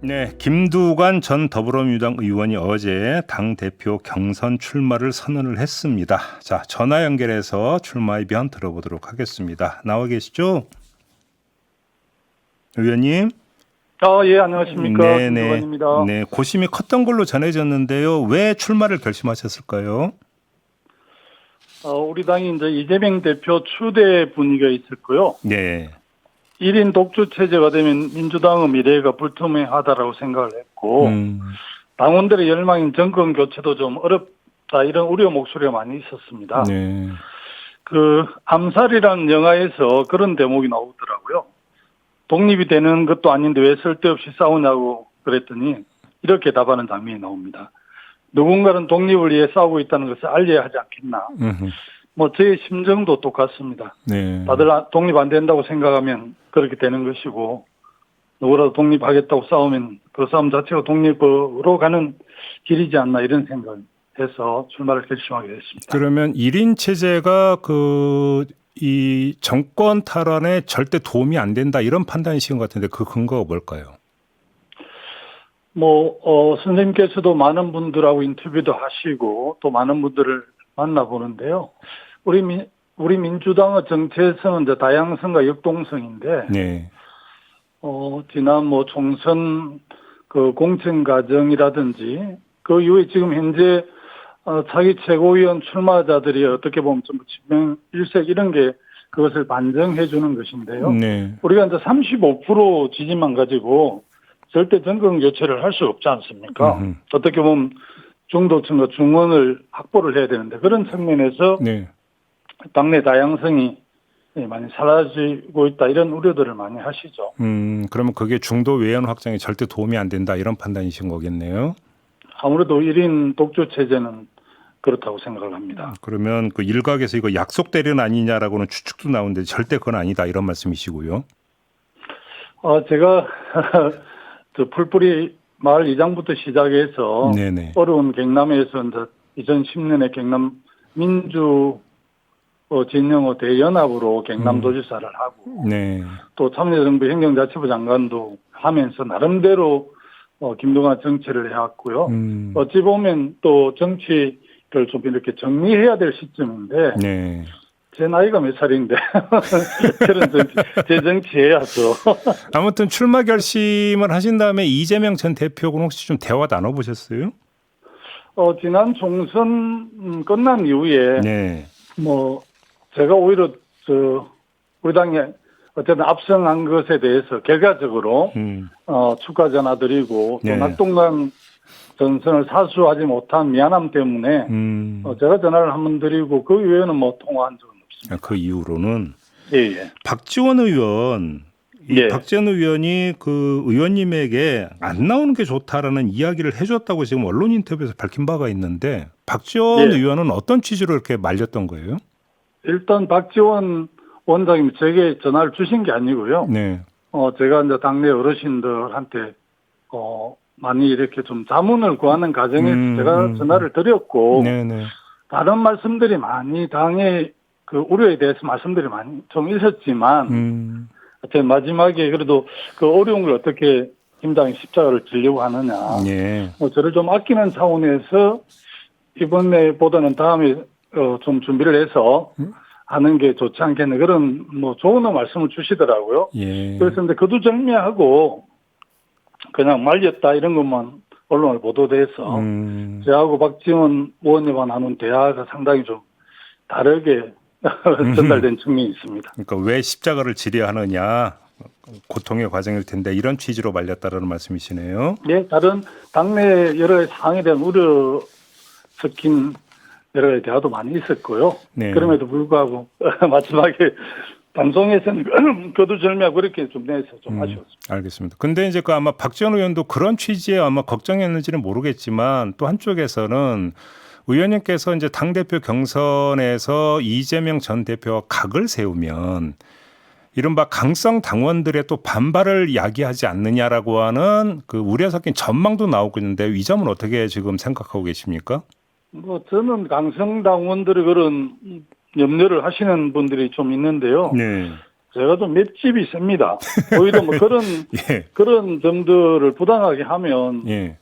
네, 김두관 전 더불어민주당 의원이 어제 당대표 경선 출마를 선언을 했습니다. 자, 전화 연결해서 출마 의견 들어보도록 하겠습니다. 나와 계시죠? 의원님? 예, 안녕하십니까. 네네. 김두관입니다. 네, 고심이 컸던 걸로 전해졌는데요. 왜 출마를 결심하셨을까요? 우리 당이 이제 이재명 대표 추대 분위기가 있었고요. 네. 1인 독주 체제가 되면 민주당의 미래가 불투명하다라고 생각을 했고, 당원들의 열망인 정권 교체도 좀 어렵다, 이런 우려 목소리가 많이 있었습니다. 네. 암살이라는 영화에서 그런 대목이 나오더라고요. 독립이 되는 것도 아닌데 왜 쓸데없이 싸우냐고 그랬더니 이렇게 답하는 장면이 나옵니다. 누군가는 독립을 위해 싸우고 있다는 것을 알려야 하지 않겠나. 제 심정도 똑같습니다. 네. 다들 독립 안 된다고 생각하면 그렇게 되는 것이고, 누구라도 독립하겠다고 싸우면 그 싸움 자체가 독립으로 가는 길이지 않나, 이런 생각해서 출마를 결심하게 됐습니다. 그러면 1인 체제가 이 정권 탈환에 절대 도움이 안 된다 이런 판단이신 것 같은데 그 근거가 뭘까요? 선생님께서도 많은 분들하고 인터뷰도 하시고 또 많은 분들을 만나보는데요. 우리 민주당의 정체성은 이제 다양성과 역동성인데, 네. 지난 총선 공천 과정이라든지 그 이후에 지금 현재 차기 최고위원 출마자들이 어떻게 보면 좀 진명일색 이런 게 그것을 반증해 주는 것인데요. 네. 우리가 이제 35% 지지만 가지고 절대 정권 교체를 할 수 없지 않습니까? 어떻게 보면 중도층과 중원을 확보를 해야 되는데, 그런 측면에서 네. 당내 다양성이 많이 사라지고 있다, 이런 우려들을 많이 하시죠. 그러면 그게 중도 외연 확장에 절대 도움이 안 된다 이런 판단이신 거겠네요. 아무래도 1인 독주 체제는 그렇다고 생각을 합니다. 그러면 그 일각에서 이거 약속 대련 아니냐라고는 추측도 나오는데 절대 그건 아니다 이런 말씀이시고요. 제가 풀뿌리 마을 이장부터 시작해서 네네. 어려운 경남에서 이제 2010년에 경남 민주 진영호 대연합으로 경남도지사를 하고, 네. 또 참여정부 행정자치부 장관도 하면서 나름대로 김동완 정치를 해왔고요. 어찌 보면 또 정치를 좀 이렇게 정리해야 될 시점인데, 네. 제 나이가 몇 살인데 그런 제 정치해야죠. 아무튼 출마 결심을 하신 다음에 이재명 전 대표하고는 혹시 좀 대화 나눠보셨어요? 지난 총선 끝난 이후에 네. 제가 오히려 우리 당에 어쨌든 압승한 것에 대해서 결과적으로 축하 전화드리고, 네. 또 낙동강 전선을 사수하지 못한 미안함 때문에 제가 전화를 한번 드리고, 그 이후에는 통화한 적은 없습니다. 그 이후로는 예. 박지원 의원, 예. 박지원 의원이 그 의원님에게 안 나오는 게 좋다라는 이야기를 해줬다고 지금 언론 인터뷰에서 밝힌 바가 있는데, 박지원 예. 의원은 어떤 취지로 이렇게 말렸던 거예요? 일단 박지원 원장님 제게 전화를 주신 게 아니고요. 네. 제가 이제 당내 어르신들한테 많이 이렇게 좀 자문을 구하는 과정에서 제가 전화를 드렸고, 네네. 다른 말씀들이 많이 당의 그 우려에 대해서 말씀들이 많이 좀 있었지만, 제 마지막에 그래도 그 어려운 걸 어떻게 김당이 십자가를 지려고 하느냐, 네. 저를 좀 아끼는 차원에서 이번에보다는 다음에 좀 준비를 해서 하는 게 좋지 않겠네, 그런 좋은 말씀을 주시더라고요. 예. 그래서 근데 그두절미하고 그냥 말렸다 이런 것만 언론에 보도돼서 저하고 박지원 의원님과 나눈 대화가 상당히 좀 다르게 전달된 측면이 있습니다. 그러니까 왜 십자가를 지려야 하느냐, 고통의 과정일 텐데 이런 취지로 말렸다라는 말씀이시네요. 네, 다른 당내 여러 가지 사항에 대한 우려 섞인 여러 가지 대화도 많이 있었고요. 네. 그럼에도 불구하고 마지막에 방송에서는 거두절미하고 그렇게 좀 내서 좀 아쉬웠습니다. 알겠습니다. 근데 이제 아마 박지원 의원도 그런 취지에 아마 걱정했는지는 모르겠지만, 또 한쪽에서는 의원님께서 이제 당대표 경선에서 이재명 전 대표와 각을 세우면 이른바 강성 당원들의 또 반발을 야기하지 않느냐라고 하는 그 우려 섞인 전망도 나오고 있는데, 이 점은 어떻게 지금 생각하고 계십니까? 저는 강성 당원들의 그런 염려를 하시는 분들이 좀 있는데요. 네. 제가 좀 맷집이 셉니다. 오히려 뭐 예. 그런 점들을 부당하게 하면 예.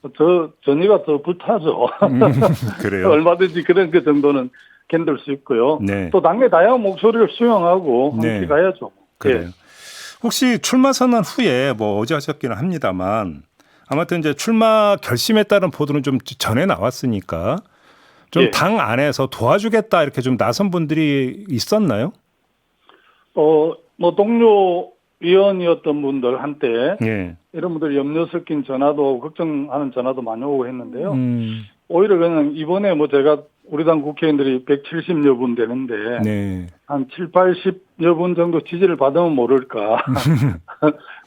전이가 더 불타죠. 그래요. 얼마든지 그런 그 정도는 견딜 수 있고요. 네. 또 당내 다양한 목소리를 수용하고 함께 네. 가야죠. 그래요. 예. 혹시 출마 선언 후에 뭐 어제 하셨기는 합니다만 아무튼 이제 출마 결심했다는 보도는 좀 전에 나왔으니까 좀 예. 당 안에서 도와주겠다 이렇게 좀 나선 분들이 있었나요? 뭐 동료 위원이었던 분들 한때 예. 이런 분들 염려 섞인 전화도 오고 걱정하는 전화도 많이 오고 했는데요. 음. 오히려 그냥 이번에 뭐 제가 우리 당 국회의원들이 170여 분 되는데 네. 한 7, 80여 분 정도 지지를 받으면 모를까.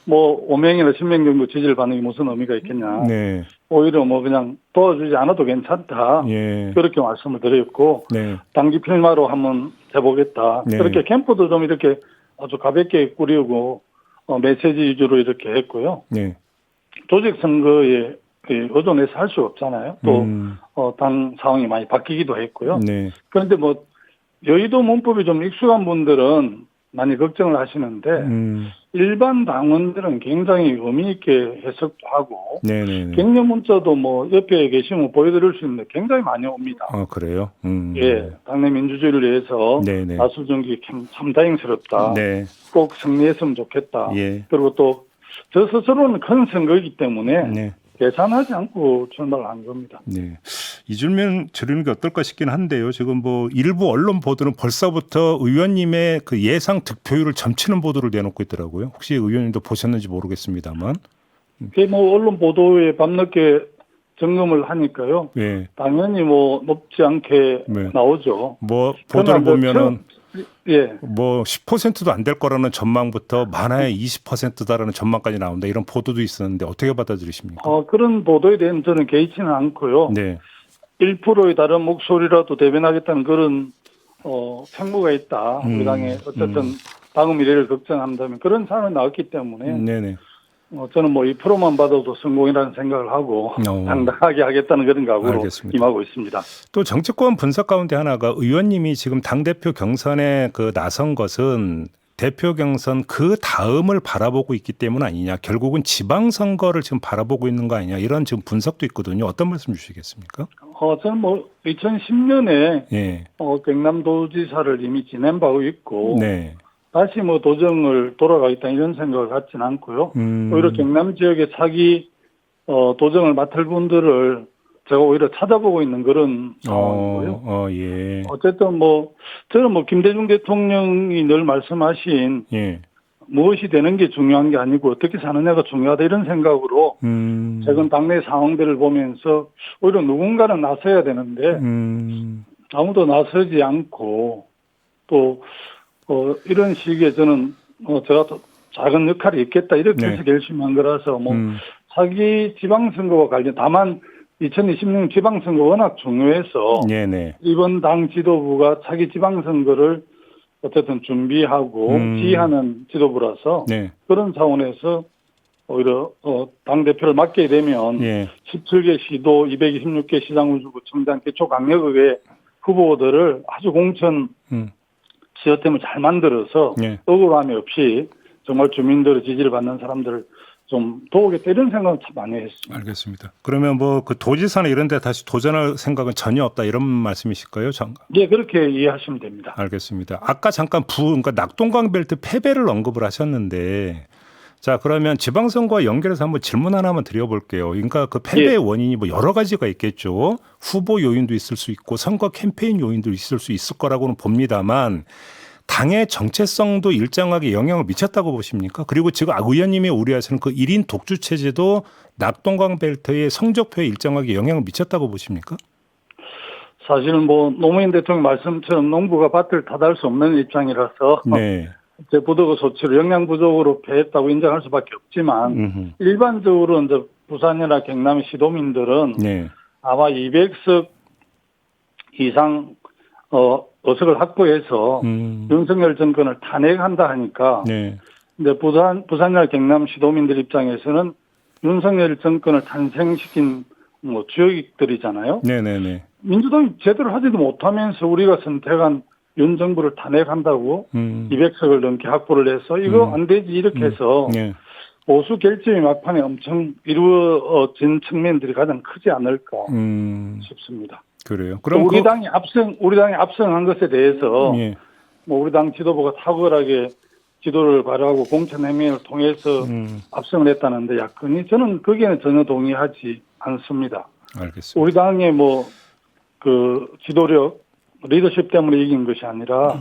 뭐 5명이나 10명 정도 지지를 받는 게 무슨 의미가 있겠냐. 네. 오히려 뭐 그냥 도와주지 않아도 괜찮다. 예. 그렇게 말씀을 드렸고 네. 단기 필마로 한번 해보겠다. 네. 그렇게 캠프도 좀 이렇게 아주 가볍게 꾸리고 메시지 위주로 이렇게 했고요. 네. 조직 선거에 의존해서 할 수 없잖아요. 또 당 상황이 많이 바뀌기도 했고요. 네. 그런데 뭐 여의도 문법이 좀 익숙한 분들은 많이 걱정을 하시는데 일반 당원들은 굉장히 의미 있게 해석도 하고 네네. 격려 문자도 뭐 옆에 계시면 보여드릴 수 있는데 굉장히 많이 옵니다. 그래요? 예, 당내 민주주의를 위해서 네네. 나수정기 참 다행스럽다. 네. 꼭 승리했으면 좋겠다. 예. 그리고 또 저 스스로는 큰 선거이기 때문에 네. 계산하지 않고 출마를 한 겁니다. 네. 이줄면 저르는 게 어떨까 싶긴 한데요. 지금 뭐 일부 언론 보도는 벌써부터 의원님의 그 예상 득표율을 점치는 보도를 내놓고 있더라고요. 혹시 의원님도 보셨는지 모르겠습니다만. 그게 뭐 언론 보도에 밤늦게 점검을 하니까요. 예. 당연히 뭐 높지 않게 네. 나오죠. 뭐 보도를 보면은 예. 뭐 10%도 안 될 거라는 전망부터 많아야 20%다라는 전망까지 나온다. 이런 보도도 있었는데 어떻게 받아들이십니까? 그런 보도에 대해서 저는 개의치는 않고요. 네. 1%의 다른 목소리라도 대변하겠다는 그런 생무가 있다. 우리 당에 어쨌든 당의 미래를 걱정한다면 그런 상황이 나왔기 때문에 네네. 저는 뭐 2%만 받아도 성공이라는 생각을 하고 당당하게 하겠다는 그런 각오로 알겠습니다. 임하고 있습니다. 또 정치권 분석 가운데 하나가 의원님이 지금 당대표 경선에 그 나선 것은 대표 경선 그 다음을 바라보고 있기 때문 아니냐. 결국은 지방선거를 지금 바라보고 있는 거 아니냐. 이런 지금 분석도 있거든요. 어떤 말씀 주시겠습니까? 저는 뭐 2010년에 예. 경남도지사를 이미 지낸 바가 있고 네. 다시 뭐 도정을 돌아가겠다 이런 생각을 갖지는 않고요. 오히려 경남 지역의 차기 도정을 맡을 분들을 제가 오히려 찾아보고 있는 그런 상황이고요. 예. 어쨌든 뭐 저는 뭐 김대중 대통령이 늘 말씀하신 예. 무엇이 되는 게 중요한 게 아니고 어떻게 사느냐가 중요하다 이런 생각으로 최근 당내 상황들을 보면서 오히려 누군가는 나서야 되는데 아무도 나서지 않고 또 이런 시기에 저는 제가 또 작은 역할이 있겠다 이렇게 해서 결심한 거라서 뭐 차기 지방선거와 관련 다만 2020년 지방선거 워낙 중요해서 네네. 이번 당 지도부가 차기 지방선거를 어쨌든 준비하고 지휘하는 지도부라서 네. 그런 차원에서 오히려 당대표를 맡게 되면 17개 시도 226개 시장군수구청장 기초강력의 후보들을 아주 공천 시스템을 잘 만들어서 억울함이 없이 정말 주민들의 지지를 받는 사람들을 좀 도우겠다 이런 생각을 참 많이 했습니다. 알겠습니다. 그러면 뭐 그 도지사나 이런 데 다시 도전할 생각은 전혀 없다 이런 말씀이실까요? 예, 그렇게 이해하시면 됩니다. 알겠습니다. 아까 잠깐 그러니까 낙동강 벨트 패배를 언급을 하셨는데 자, 그러면 지방선거와 연결해서 한번 질문 하나만 드려볼게요. 그러니까 그 패배의 원인이 뭐 여러 가지가 있겠죠. 후보 요인도 있을 수 있고 선거 캠페인 요인도 있을 수 있을 거라고는 봅니다만 당의 정체성도 일정하게 영향을 미쳤다고 보십니까? 그리고 지금 의원님이 우려하시는 그 1인 독주 체제도 낙동강 벨트의 성적표에 일정하게 영향을 미쳤다고 보십니까? 사실은 뭐 노무현 대통령 말씀처럼 농부가 밭을 탓할 수 없는 입장이라서 네. 제 부도가 소치로 영양 부족으로 패했다고 인정할 수밖에 없지만 일반적으로 이제 부산이나 경남 시도민들은 아마 200석 이상 의석을 확보해서 윤석열 정권을 탄핵한다 하니까 근데 부산이나 경남 시도민들 입장에서는 윤석열 정권을 탄생시킨 뭐 주역들이잖아요. 네네네. 민주당이 제대로 하지도 못하면서 우리가 선택한 윤 정부를 탄핵한다고 200석을 넘게 확보를 해서 이거 안 되지 이렇게 해서 예. 보수 결집이 막판에 엄청 이루어진 측면들이 가장 크지 않을까 싶습니다. 그래요. 또 그럼 우리 당이 압승한 것에 대해서 예. 뭐 우리 당 지도부가 탁월하게 지도를 발휘하고 공천 행위를 통해서 압승을 했다는데 야권이 저는 거기에는 전혀 동의하지 않습니다. 알겠습니다. 우리 당의 뭐 그 지도력, 리더십 때문에 이긴 것이 아니라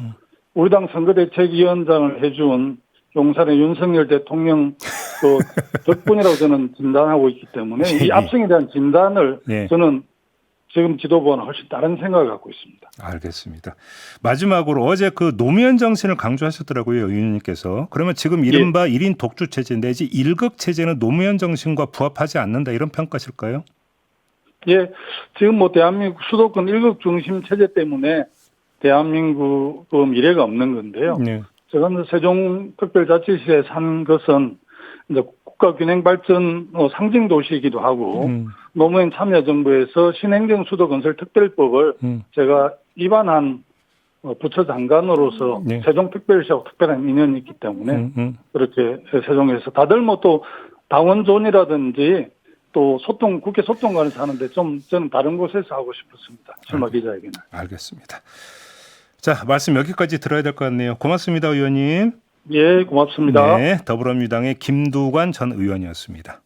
우리 당 선거대책위원장을 해준 용산의 윤석열 대통령 그 덕분이라고 저는 진단하고 있기 때문에 이 압승에 대한 진단을 예. 저는 지금 지도부와는 훨씬 다른 생각을 갖고 있습니다. 알겠습니다. 마지막으로 어제 그 노무현 정신을 강조하셨더라고요, 의원님께서. 그러면 지금 이른바 1인 독주 체제 내지 일극 체제는 노무현 정신과 부합하지 않는다 이런 평가실까요? 예, 지금 뭐 대한민국 수도권 일극 중심 체제 때문에 대한민국 미래가 없는 건데요. 네. 제가 세종특별자치시에 산 것은 이제 국가균형 발전 상징 도시이기도 하고 노무현 참여정부에서 신행정 수도 건설 특별법을 제가 위반한 부처 장관으로서 네. 세종특별시하고 특별한 인연이 있기 때문에 그렇게 세종에서 다들 뭐 또 당원존이라든지 또 국회 소통관에서 하는데 좀 저는 다른 곳에서 하고 싶었습니다. 출마 기자회견을. 알겠습니다. 자, 말씀 여기까지 들어야 될 것 같네요. 고맙습니다, 의원님. 예, 고맙습니다. 네, 더불어민주당의 김두관 전 의원이었습니다.